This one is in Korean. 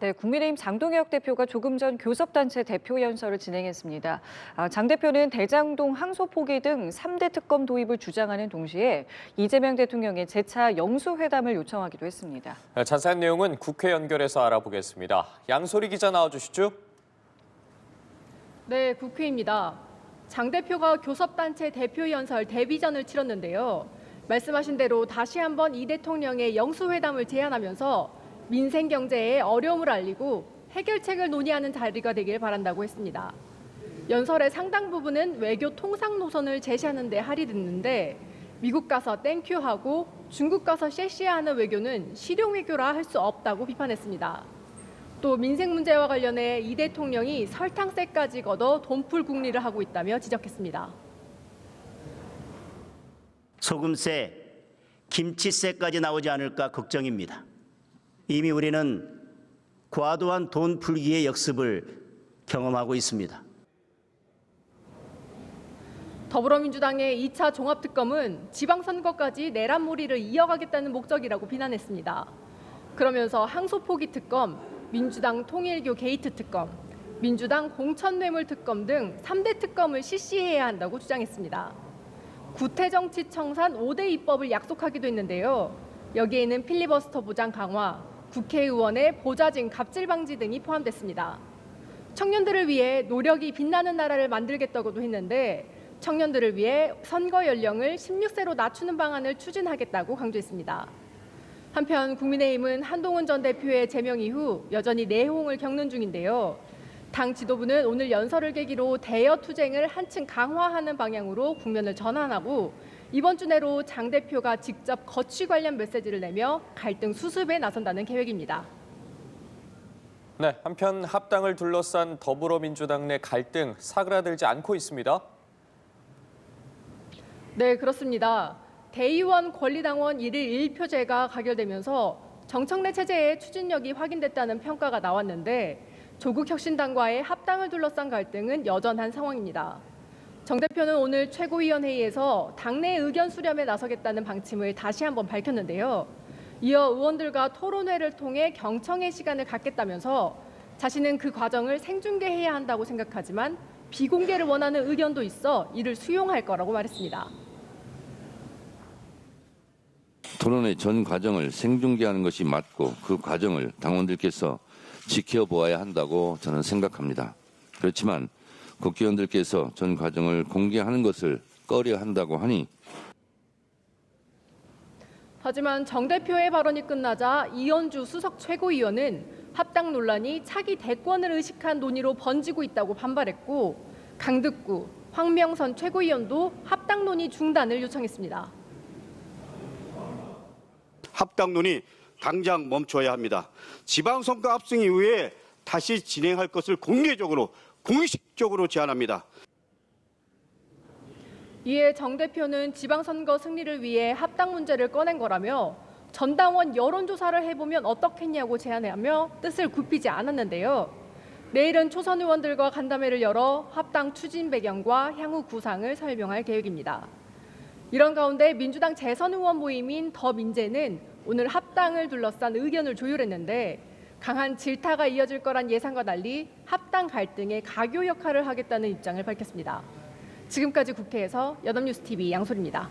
네, 국민의힘 장동혁 대표가 조금 전 교섭단체 대표 연설을 진행했습니다. 장 대표는 대장동 항소 포기 등 3대 특검 도입을 주장하는 동시에 이재명 대통령의 재차 영수회담을 요청하기도 했습니다. 자세한 내용은 국회 연결해서 알아보겠습니다. 양소리 기자 나와주시죠. 네, 국회입니다. 장 대표가 교섭단체 대표 연설 데뷔전을 치렀는데요. 말씀하신 대로 다시 한번 이 대통령의 영수회담을 제안하면서 민생 경제에 어려움을 알리고 해결책을 논의하는 자리가 되길 바란다고 했습니다. 연설의 상당 부분은 외교 통상 노선을 제시하는 데 할애됐는데 미국 가서 땡큐하고 중국 가서 셰시하는 외교는 실용 외교라 할 수 없다고 비판했습니다. 또 민생 문제와 관련해 이 대통령이 설탕세까지 걷어 돈풀 국리를 하고 있다며 지적했습니다. 소금세, 김치세까지 나오지 않을까 걱정입니다. 이미 우리는 과도한 돈 풀기의 역습을 경험하고 있습니다. 더불어민주당의 2차 종합특검은 지방선거까지 내란몰이를 이어가겠다는 목적이라고 비난했습니다. 그러면서 항소포기 특검, 민주당 통일교 게이트 특검, 민주당 공천뇌물 특검 등 3대 특검을 실시해야 한다고 주장했습니다. 구태정치 청산 5대 입법을 약속하기도 했는데요. 여기에는 필리버스터 보장 강화, 국회의원의 보좌진 갑질 방지 등이 포함됐습니다. 청년들을 위해 노력이 빛나는 나라를 만들겠다고도 했는데 청년들을 위해 선거 연령을 16세로 낮추는 방안을 추진하겠다고 강조했습니다. 한편 국민의힘은 한동훈 전 대표의 제명 이후 여전히 내홍을 겪는 중인데요. 당 지도부는 오늘 연설을 계기로 대여 투쟁을 한층 강화하는 방향으로 국면을 전환하고 이번 주 내로 장 대표가 직접 거취 관련 메시지를 내며 갈등 수습에 나선다는 계획입니다. 네, 한편 합당을 둘러싼 더불어민주당 내 갈등 사그라들지 않고 있습니다. 네, 그렇습니다. 대의원 권리당원 1일 1표제가 가결되면서 정청래 체제의 추진력이 확인됐다는 평가가 나왔는데 조국 혁신당과의 합당을 둘러싼 갈등은 여전한 상황입니다. 정 대표는 오늘 최고위원회의에서 당내 의견 수렴에 나서겠다는 방침을 다시 한번 밝혔는데요. 이어 의원들과 토론회를 통해 경청의 시간을 갖겠다면서 자신은 그 과정을 생중계해야 한다고 생각하지만 비공개를 원하는 의견도 있어 이를 수용할 거라고 말했습니다. 토론회 전 과정을 생중계하는 것이 맞고 그 과정을 당원들께서 지켜보아야 한다고 저는 생각합니다. 그렇지만 국회의원들께서 전 과정을 공개하는 것을 꺼려 한다고 하니 하지만 정 대표의 발언이 끝나자 이현주 수석 최고위원은 합당 논란이 차기 대권을 의식한 논의로 번지고 있다고 반발했고 강득구, 황명선 최고위원도 합당 논의 중단을 요청했습니다. 합당 논의 당장 멈춰야 합니다. 지방선거 압승 이후에 다시 진행할 것을 공식적으로 제안합니다. 이에 정 대표는 지방선거 승리를 위해 합당 문제를 꺼낸 거라며 전당원 여론조사를 해보면 어떻겠냐고 제안하며 뜻을 굽히지 않았는데요. 내일은 초선 의원들과 간담회를 열어 합당 추진 배경과 향후 구상을 설명할 계획입니다. 이런 가운데 민주당 재선 의원 모임인 더민재는 오늘 합당을 둘러싼 의견을 조율했는데 강한 질타가 이어질 거란 예상과 달리 합당 갈등의 가교 역할을 하겠다는 입장을 밝혔습니다. 지금까지 국회에서 연합뉴스TV 양소리입니다.